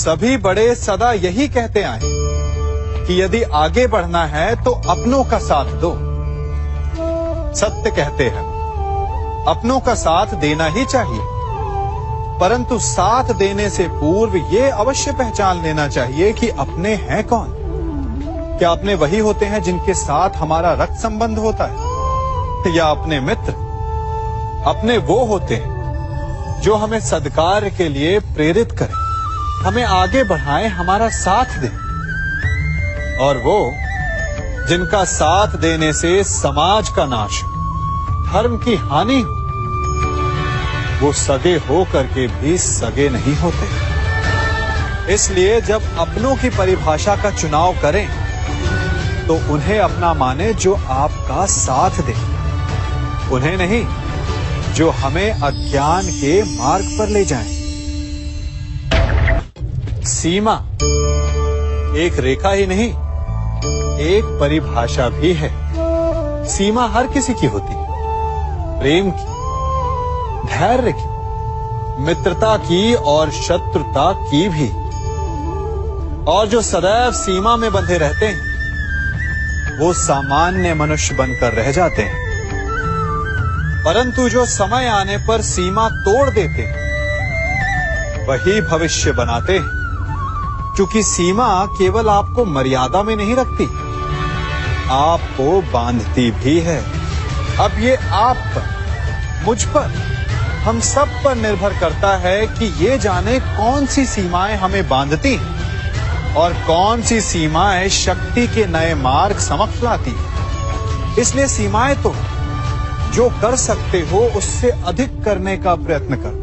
सभी बड़े सदा यही कहते आए कि यदि आगे बढ़ना है तो अपनों का साथ दो। सत्य कहते हैं, अपनों का साथ देना ही चाहिए, परंतु साथ देने से पूर्व ये अवश्य पहचान लेना चाहिए कि अपने हैं कौन। क्या अपने वही होते हैं जिनके साथ हमारा रक्त संबंध होता है, या अपने मित्र? अपने वो होते हैं जो हमें सद्कार्य के लिए प्रेरित करें, हमें आगे बढ़ाएं, हमारा साथ दें। और वो जिनका साथ देने से समाज का नाश, धर्म की हानि हो, वो सगे हो करके भी सगे नहीं होते। इसलिए जब अपनों की परिभाषा का चुनाव करें तो उन्हें अपना माने जो आपका साथ दे, उन्हें नहीं जो हमें अज्ञान के मार्ग पर ले जाएं। सीमा एक रेखा ही नहीं, एक परिभाषा भी है। सीमा हर किसी की होती है, प्रेम की, धैर्य की, मित्रता की और शत्रुता की भी। और जो सदैव सीमा में बंधे रहते हैं वो सामान्य मनुष्य बनकर रह जाते हैं, परंतु जो समय आने पर सीमा तोड़ देते हैं वही भविष्य बनाते हैं। क्योंकि सीमा केवल आपको मर्यादा में नहीं रखती, आपको बांधती भी है। अब ये आप पर, मुझ पर, हम सब पर निर्भर करता है कि ये जाने कौन सी सीमाएं हमें बांधती हैं और कौन सी सीमाएं शक्ति के नए मार्ग समक्ष लाती हैं। इसलिए सीमाएं तो जो कर सकते हो उससे अधिक करने का प्रयत्न करो,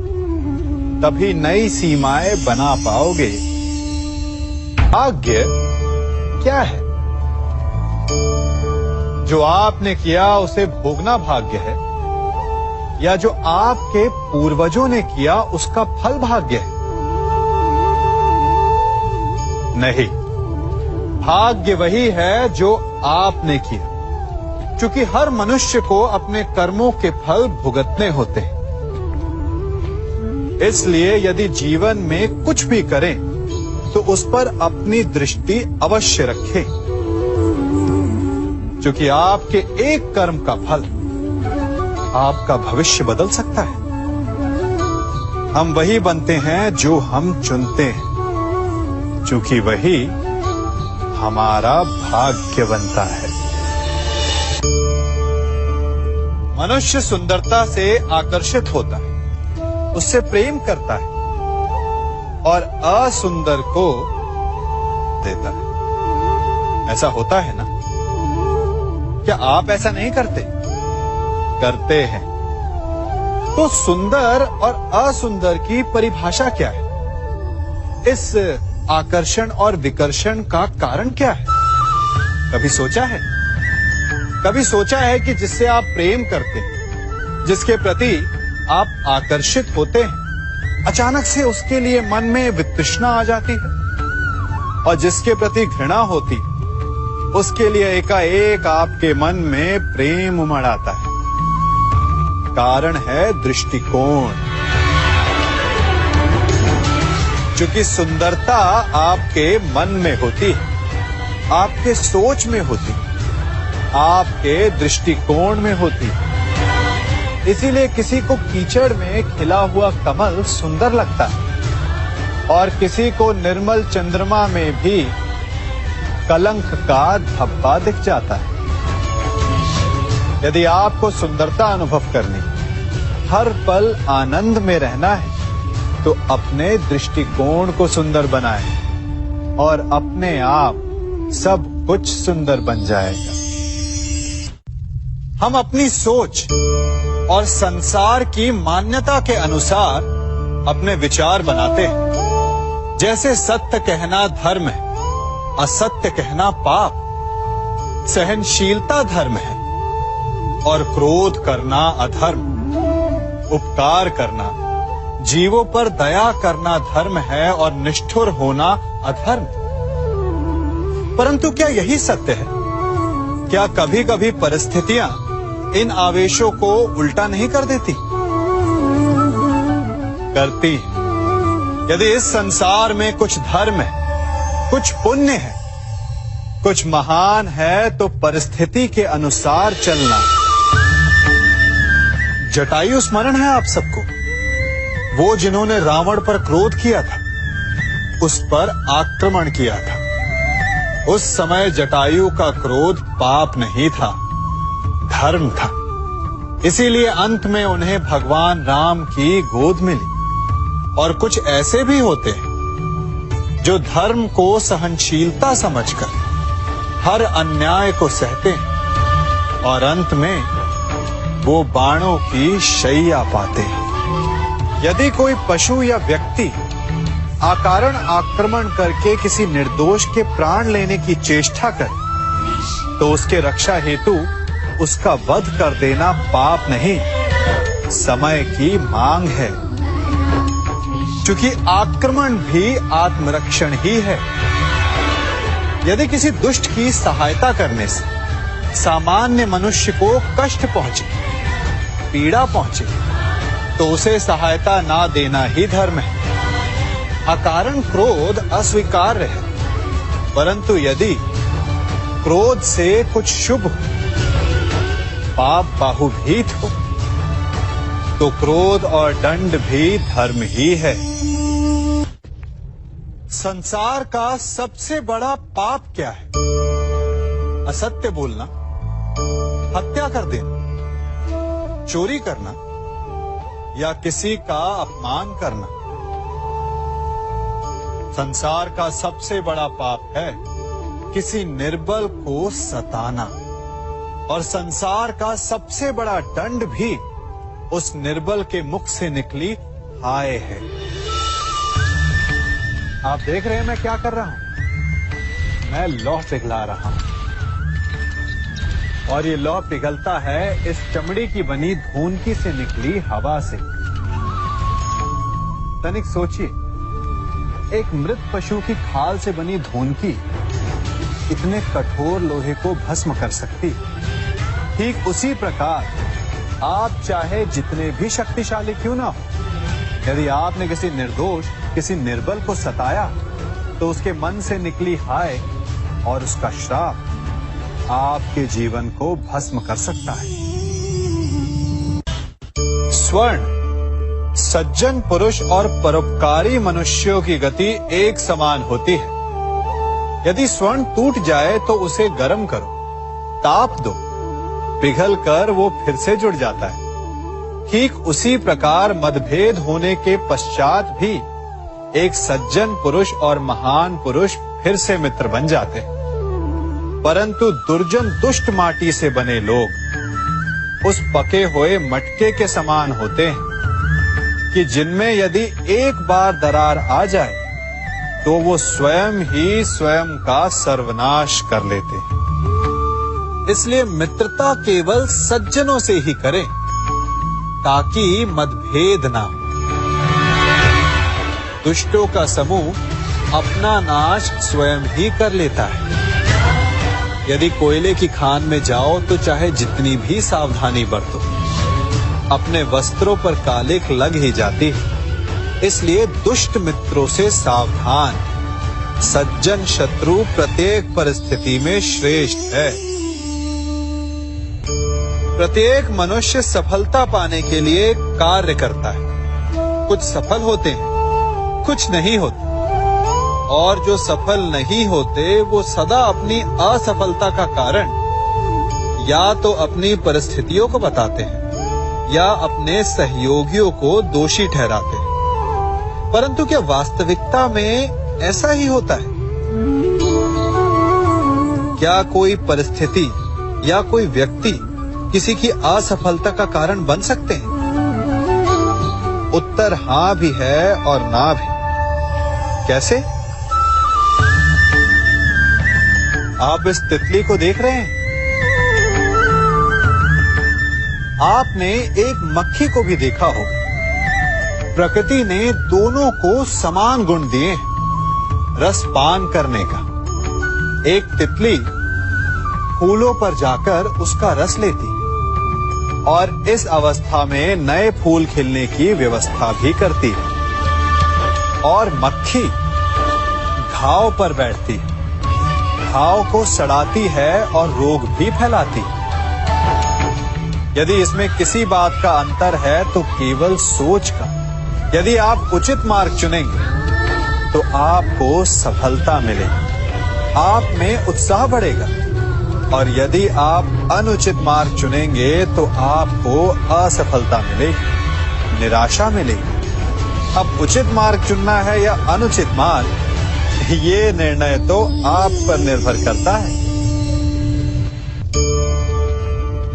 तभी नई सीमाएं बना पाओगे। भाग्य क्या है? जो आपने किया उसे भोगना भाग्य है, या जो आपके पूर्वजों ने किया उसका फल भाग्य है? नहीं, भाग्य वही है जो आपने किया, क्योंकि हर मनुष्य को अपने कर्मों के फल भुगतने होते हैं। इसलिए यदि जीवन में कुछ भी करें तो उस पर अपनी दृष्टि अवश्य रखें, क्योंकि आपके एक कर्म का फल आपका भविष्य बदल सकता है। हम वही बनते हैं जो हम चुनते हैं, क्योंकि वही हमारा भाग्य बनता है। मनुष्य सुंदरता से आकर्षित होता है, उससे प्रेम करता है और असुंदर को देता है। ऐसा होता है ना? क्या आप ऐसा नहीं करते? करते हैं। तो सुंदर और असुंदर की परिभाषा क्या है? इस आकर्षण और विकर्षण का कारण क्या है? कभी सोचा है? कभी सोचा है कि जिससे आप प्रेम करते हैं, जिसके प्रति आप आकर्षित होते हैं, अचानक से उसके लिए मन में वितृष्णा आ जाती है, और जिसके प्रति घृणा होती उसके लिए एकाएक आपके मन में प्रेम उमड़ आता है। कारण है दृष्टिकोण। क्योंकि सुंदरता आपके मन में होती है, आपके सोच में होती है, आपके दृष्टिकोण में होती है। इसीलिए किसी को कीचड़ में खिला हुआ कमल सुंदर लगता है, और किसी को निर्मल चंद्रमा में भी कलंक का धब्बा दिख जाता है। यदि आपको सुंदरता अनुभव करनी, हर पल आनंद में रहना है, तो अपने दृष्टिकोण को सुंदर बनाएं और अपने आप सब कुछ सुंदर बन जाएगा। हम अपनी सोच और संसार की मान्यता के अनुसार अपने विचार बनाते हैं। जैसे सत्य कहना धर्म है, असत्य कहना पाप, सहनशीलता धर्म है और क्रोध करना अधर्म, उपकार करना, जीवों पर दया करना धर्म है और निष्ठुर होना अधर्म। परंतु क्या यही सत्य है? क्या कभी कभी परिस्थितियां इन आवेशों को उल्टा नहीं कर देती? करती हैं। यदि इस संसार में कुछ धर्म है, कुछ पुण्य है, कुछ महान है, तो परिस्थिति के अनुसार चलना। जटायु स्मरण है आप सबको, वो जिन्होंने रावण पर क्रोध किया था, उस पर आक्रमण किया था। उस समय जटायु का क्रोध पाप नहीं था, धर्म था। इसीलिए अंत में उन्हें भगवान राम की गोद मिली। और कुछ ऐसे भी होते हैं जो धर्म को सहनशीलता समझकर हर अन्याय को सहते हैं और अंत में वो बाणों की शैया पाते हैं। यदि कोई पशु या व्यक्ति अकारण आक्रमण करके किसी निर्दोष के प्राण लेने की चेष्टा करे, तो उसके रक्षा हेतु उसका वध कर देना पाप नहीं, समय की मांग है। क्योंकि आक्रमण भी आत्मरक्षण ही है। यदि किसी दुष्ट की सहायता करने से सामान्य मनुष्य को कष्ट पहुंचे, पीड़ा पहुंचे, तो उसे सहायता ना देना ही धर्म है। अकारण क्रोध अस्वीकार्य है, परंतु यदि क्रोध से कुछ शुभ हो, पाप बाहुभीत हो, तो क्रोध और दंड भी धर्म ही है। संसार का सबसे बड़ा पाप क्या है? असत्य बोलना, हत्या कर देना, चोरी करना या किसी का अपमान करना। संसार का सबसे बड़ा पाप है किसी निर्बल को सताना, और संसार का सबसे बड़ा दंड भी उस निर्बल के मुख से निकली हाय है। आप देख रहे हैं मैं क्या कर रहा हूं? मैं लौह पिघला रहा हूं, और ये लौह पिघलता है इस चमड़ी की बनी धूनकी से निकली हवा से। तनिक सोचिए, एक मृत पशु की खाल से बनी धूनकी इतने कठोर लोहे को भस्म कर सकती। ठीक उसी प्रकार आप चाहे जितने भी शक्तिशाली क्यों ना हो, यदि आपने किसी निर्दोष, किसी निर्बल को सताया, तो उसके मन से निकली हाय और उसका श्राप आपके जीवन को भस्म कर सकता है। स्वर्ण सज्जन पुरुष और परोपकारी मनुष्यों की गति एक समान होती है। यदि स्वर्ण टूट जाए तो उसे गर्म करो, ताप दो, पिघल कर वो फिर से जुड़ जाता है। ठीक उसी प्रकार मतभेद होने के पश्चात भी एक सज्जन पुरुष और महान पुरुष फिर से मित्र बन जाते हैं। परंतु दुर्जन दुष्ट माटी से बने लोग उस पके हुए मटके के समान होते हैं कि जिनमें यदि एक बार दरार आ जाए तो वो स्वयं ही स्वयं का सर्वनाश कर लेते हैं। इसलिए मित्रता केवल सज्जनों से ही करें ताकि मतभेद ना हो। दुष्टों का समूह अपना नाश स्वयं ही कर लेता है। यदि कोयले की खान में जाओ तो चाहे जितनी भी सावधानी बरतो, अपने वस्त्रों पर कालिख लग ही जाती है। इसलिए दुष्ट मित्रों से सावधान। सज्जन शत्रु प्रत्येक परिस्थिति में श्रेष्ठ है। प्रत्येक मनुष्य सफलता पाने के लिए कार्य करता है। कुछ सफल होते हैं, कुछ नहीं होते, और जो सफल नहीं होते वो सदा अपनी असफलता का कारण या तो अपनी परिस्थितियों को बताते हैं या अपने सहयोगियों को दोषी ठहराते हैं। परंतु क्या वास्तविकता में ऐसा ही होता है? क्या कोई परिस्थिति या कोई व्यक्ति किसी की असफलता का कारण बन सकते हैं? उत्तर हां भी है और ना भी। कैसे? आप इस तितली को देख रहे हैं? आपने एक मक्खी को भी देखा होगा। प्रकृति ने दोनों को समान गुण दिए, रस पान करने का। एक तितली फूलों पर जाकर उसका रस लेती और इस अवस्था में नए फूल खिलने की व्यवस्था भी करती है। और मक्खी घाव पर बैठती है, घाव को सड़ाती है और रोग भी फैलाती है। यदि इसमें किसी बात का अंतर है तो केवल सोच का। यदि आप उचित मार्ग चुनेंगे तो आपको सफलता मिलेगी, आप में उत्साह बढ़ेगा, और यदि आप अनुचित मार्ग चुनेंगे तो आपको असफलता मिलेगी, निराशा मिलेगी। अब उचित मार्ग चुनना है या अनुचित मार्ग, ये निर्णय तो आप पर निर्भर करता है।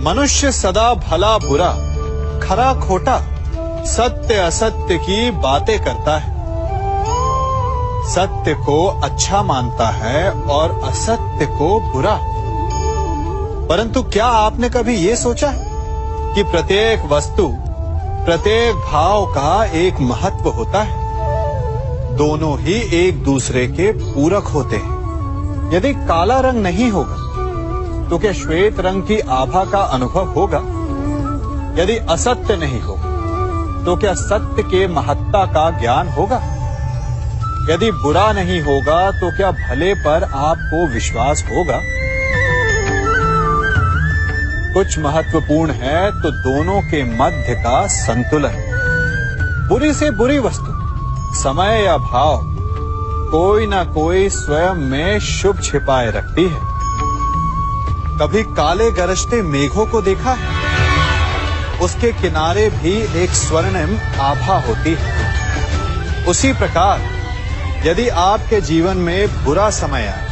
मनुष्य सदा भला बुरा, खरा खोटा, सत्य असत्य की बातें करता है। सत्य को अच्छा मानता है और असत्य को बुरा। परंतु क्या आपने कभी ये सोचा है कि प्रत्येक वस्तु, प्रत्येक भाव का एक महत्व होता है? दोनों ही एक दूसरे के पूरक होते हैं। यदि काला रंग नहीं होगा तो क्या श्वेत रंग की आभा का अनुभव होगा? यदि असत्य नहीं होगा तो क्या सत्य के महत्ता का ज्ञान होगा? यदि बुरा नहीं होगा तो क्या भले पर आपको विश्वास होगा? कुछ महत्वपूर्ण है तो दोनों के मध्य का संतुलन। बुरी से बुरी वस्तु, समय या भाव, कोई ना कोई स्वयं में शुभ छिपाए रखती है। कभी काले गरजते मेघों को देखा है? उसके किनारे भी एक स्वर्णिम आभा होती है। उसी प्रकार यदि आपके जीवन में बुरा समय आए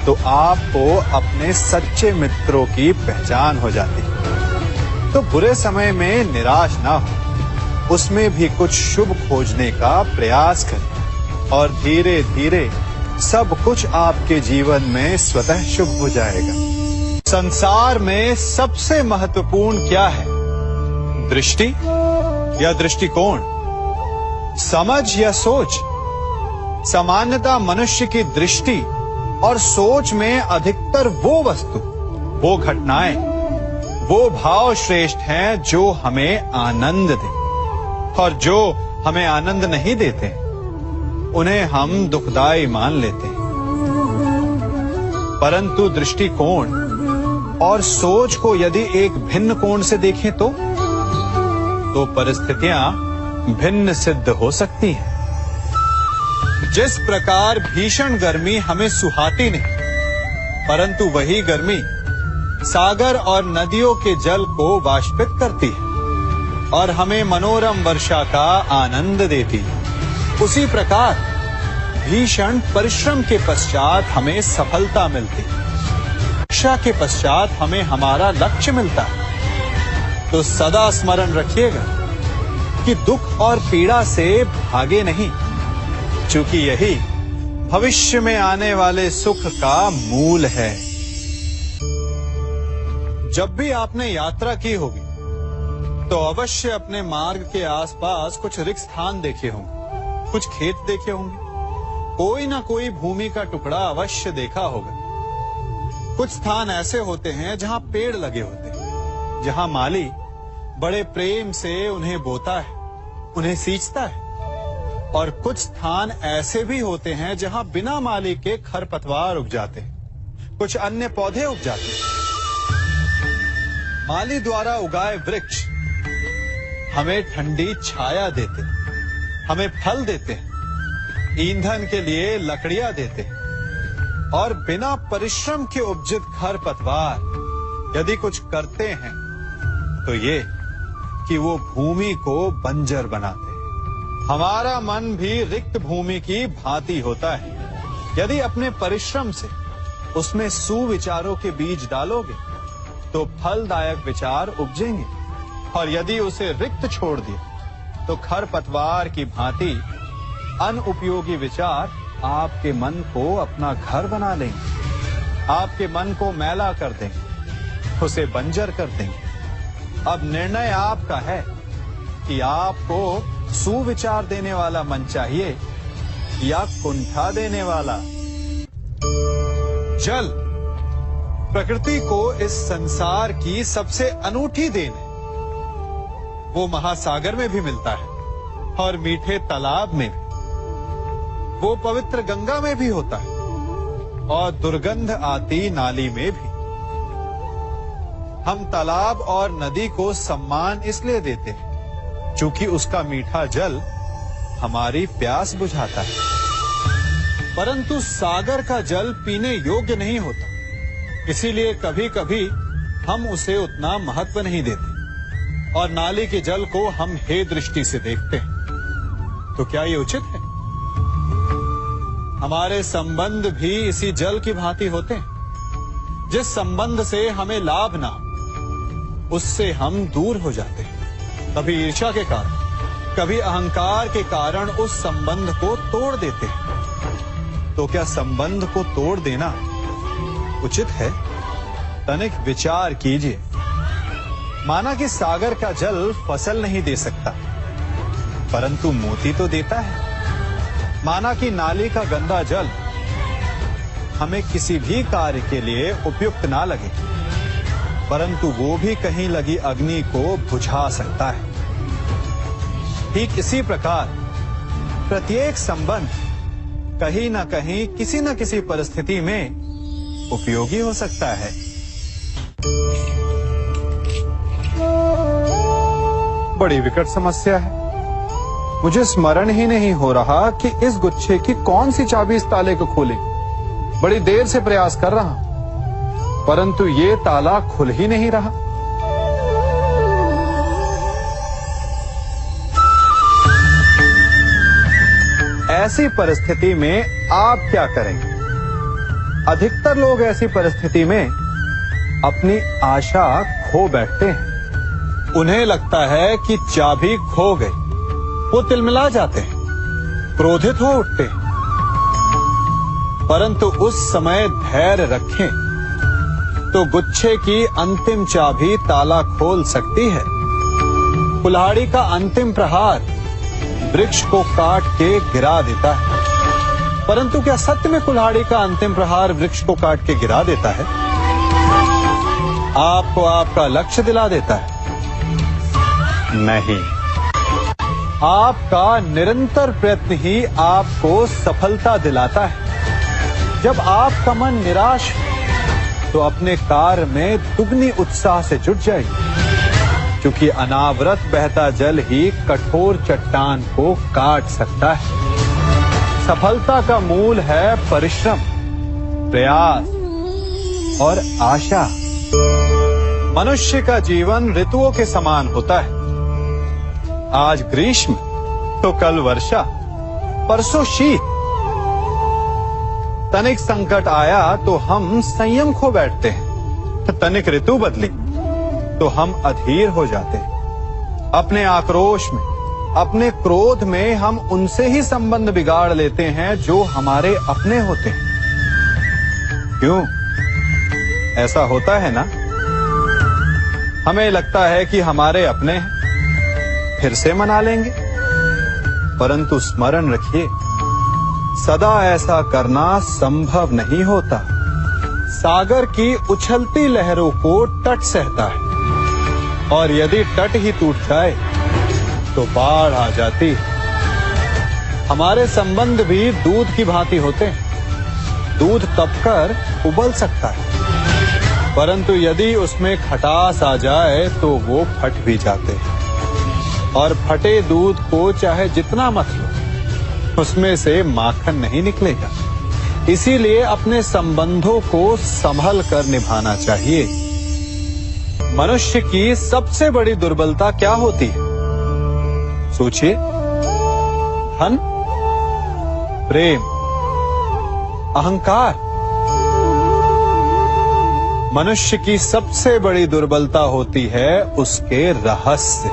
तो आपको अपने सच्चे मित्रों की पहचान हो जाती है। तो बुरे समय में निराश ना हो, उसमें भी कुछ शुभ खोजने का प्रयास करें और धीरे धीरे सब कुछ आपके जीवन में स्वतः शुभ हो जाएगा। संसार में सबसे महत्वपूर्ण क्या है? दृष्टि या दृष्टिकोण, समझ या सोच? सामान्यतः मनुष्य की दृष्टि और सोच में अधिकतर वो वस्तु, वो घटनाएं, वो भाव श्रेष्ठ हैं जो हमें आनंद दें, और जो हमें आनंद नहीं देते उन्हें हम दुखदाई मान लेते हैं। परंतु दृष्टिकोण और सोच को यदि एक भिन्न कोण से देखें तो परिस्थितियां भिन्न सिद्ध हो सकती हैं। जिस प्रकार भीषण गर्मी हमें सुहाती नहीं, परंतु वही गर्मी सागर और नदियों के जल को वाष्पित करती है और हमें मनोरम वर्षा का आनंद देती है, उसी प्रकार भीषण परिश्रम के पश्चात हमें सफलता मिलती है, इच्छा के पश्चात हमें हमारा लक्ष्य मिलता है। तो सदा स्मरण रखिएगा कि दुख और पीड़ा से भागे नहीं, क्योंकि यही भविष्य में आने वाले सुख का मूल है। जब भी आपने यात्रा की होगी तो अवश्य अपने मार्ग के आसपास कुछ रिक्त स्थान देखे होंगे, कुछ खेत देखे होंगे, कोई ना कोई भूमि का टुकड़ा अवश्य देखा होगा। कुछ स्थान ऐसे होते हैं जहां पेड़ लगे होते हैं, जहां माली बड़े प्रेम से उन्हें बोता है, उन्हें सींचता है, और कुछ स्थान ऐसे भी होते हैं जहां बिना माली के खरपतवार उग जाते हैं, कुछ अन्य पौधे उग जाते हैं। माली द्वारा उगाए वृक्ष हमें ठंडी छाया देते हैं, हमें फल देते हैं, ईंधन के लिए लकड़ियां देते हैं, और बिना परिश्रम के उपजित खरपतवार यदि कुछ करते हैं तो ये कि वो भूमि को बंजर बनाते हैं। हमारा मन भी रिक्त भूमि की भांति होता है। यदि अपने परिश्रम से उसमें सुविचारों के बीज डालोगे तो फलदायक विचार उपजेंगे, और यदि उसे रिक्त छोड़ दिया तो खरपतवार की भांति अनुपयोगी विचार आपके मन को अपना घर बना लेंगे, आपके मन को मैला कर देंगे, उसे बंजर कर देंगे। अब निर्णय आपका है कि आपको सुविचार देने वाला मन चाहिए या कुंठा देने वाला। जल प्रकृति को इस संसार की सबसे अनूठी देन है। वो महासागर में भी मिलता है और मीठे तालाब में भी। वो पवित्र गंगा में भी होता है और दुर्गंध आती नाली में भी। हम तालाब और नदी को सम्मान इसलिए देते हैं क्योंकि उसका मीठा जल हमारी प्यास बुझाता है, परंतु सागर का जल पीने योग्य नहीं होता, इसीलिए कभी कभी हम उसे उतना महत्व नहीं देते और नाली के जल को हम हे दृष्टि से देखते हैं। तो क्या ये उचित है? हमारे संबंध भी इसी जल की भांति होते हैं। जिस संबंध से हमें लाभ ना हो उससे हम दूर हो जाते हैं। कभी ईर्ष्या के कारण, कभी अहंकार के कारण उस संबंध को तोड़ देते हैं। तो क्या संबंध को तोड़ देना उचित है? तनिक विचार कीजिए। माना कि सागर का जल फसल नहीं दे सकता, परंतु मोती तो देता है। माना कि नाली का गंदा जल हमें किसी भी कार्य के लिए उपयुक्त ना लगे, परंतु वो भी कहीं लगी अग्नि को बुझा सकता है। ठीक इसी प्रकार प्रत्येक संबंध कहीं ना कहीं किसी न किसी परिस्थिति में उपयोगी हो सकता है। बड़ी विकट समस्या है। मुझे स्मरण ही नहीं हो रहा कि इस गुच्छे की कौन सी चाबी इस ताले को खोले। बड़ी देर से प्रयास कर रहा हूं, परंतु ये ताला खुल ही नहीं रहा। ऐसी परिस्थिति में आप क्या करेंगे? अधिकतर लोग ऐसी परिस्थिति में अपनी आशा खो बैठते हैं। उन्हें लगता है कि चाबी खो गई। वो तिलमिला जाते हैं, क्रोधित हो उठते हैं, परंतु उस समय धैर्य रखें तो गुच्छे की अंतिम चाबी ताला खोल सकती है। कुल्हाड़ी का अंतिम प्रहार वृक्ष को काट के गिरा देता है, परंतु क्या सत्य में कुल्हाड़ी का अंतिम प्रहार वृक्ष को काट के गिरा देता है? आपको आपका लक्ष्य दिला देता है? नहीं। आपका निरंतर प्रयत्न ही आपको सफलता दिलाता है। जब आपका मन निराश हो तो अपने कार्य में दुगनी उत्साह से जुट जाइए, क्योंकि अनावरत बहता जल ही कठोर चट्टान को काट सकता है। सफलता का मूल है परिश्रम, प्रयास और आशा। मनुष्य का जीवन ऋतुओं के समान होता है। आज ग्रीष्म तो कल वर्षा, परसों शीत। तनिक संकट आया तो हम संयम खो बैठते हैं, तनिक ऋतु बदली तो हम अधीर हो जाते हैं। अपने आक्रोश में, अपने क्रोध में हम उनसे ही संबंध बिगाड़ लेते हैं जो हमारे अपने होते हैं। क्यों ऐसा होता है ना? हमें लगता है कि हमारे अपने हैं, फिर से मना लेंगे, परंतु स्मरण रखिए, सदा ऐसा करना संभव नहीं होता। सागर की उछलती लहरों को तट सहता है, और यदि तट ही टूट जाए तो बाढ़ आ जाती। हमारे संबंध भी दूध की भांति होते हैं। दूध तपकर उबल सकता है, परंतु यदि उसमें खटास आ जाए तो वो फट भी जाते हैं। और फटे दूध को चाहे जितना मत लो, उसमें से माखन नहीं निकलेगा। इसीलिए अपने संबंधों को संभल कर निभाना चाहिए। मनुष्य की सबसे बड़ी दुर्बलता क्या होती है? सोचिए। धन, प्रेम, अहंकार। मनुष्य की सबसे बड़ी दुर्बलता होती है उसके रहस्य।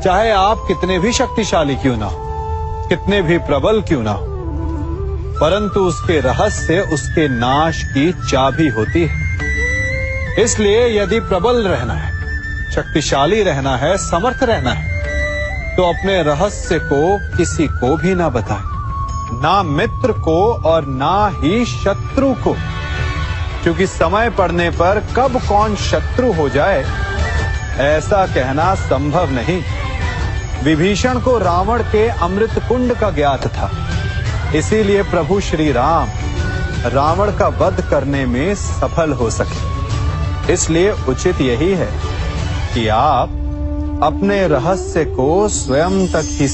चाहे आप कितने भी शक्तिशाली क्यों ना हो, कितने भी प्रबल क्यों ना हो, परंतु उसके रहस्य उसके नाश की चाबी होती है। इसलिए यदि प्रबल रहना है, शक्तिशाली रहना है, समर्थ रहना है, तो अपने रहस्य को किसी को भी ना बताएं, ना मित्र को और ना ही शत्रु को, क्योंकि समय पड़ने पर कब कौन शत्रु हो जाए ऐसा कहना संभव नहीं। विभीषण को रावण के अमृत कुंड का ज्ञात था, इसीलिए प्रभु श्री राम रावण का वध करने में सफल हो सके। इसलिए उचित यही है कि आप अपने रहस्य को स्वयं तक ही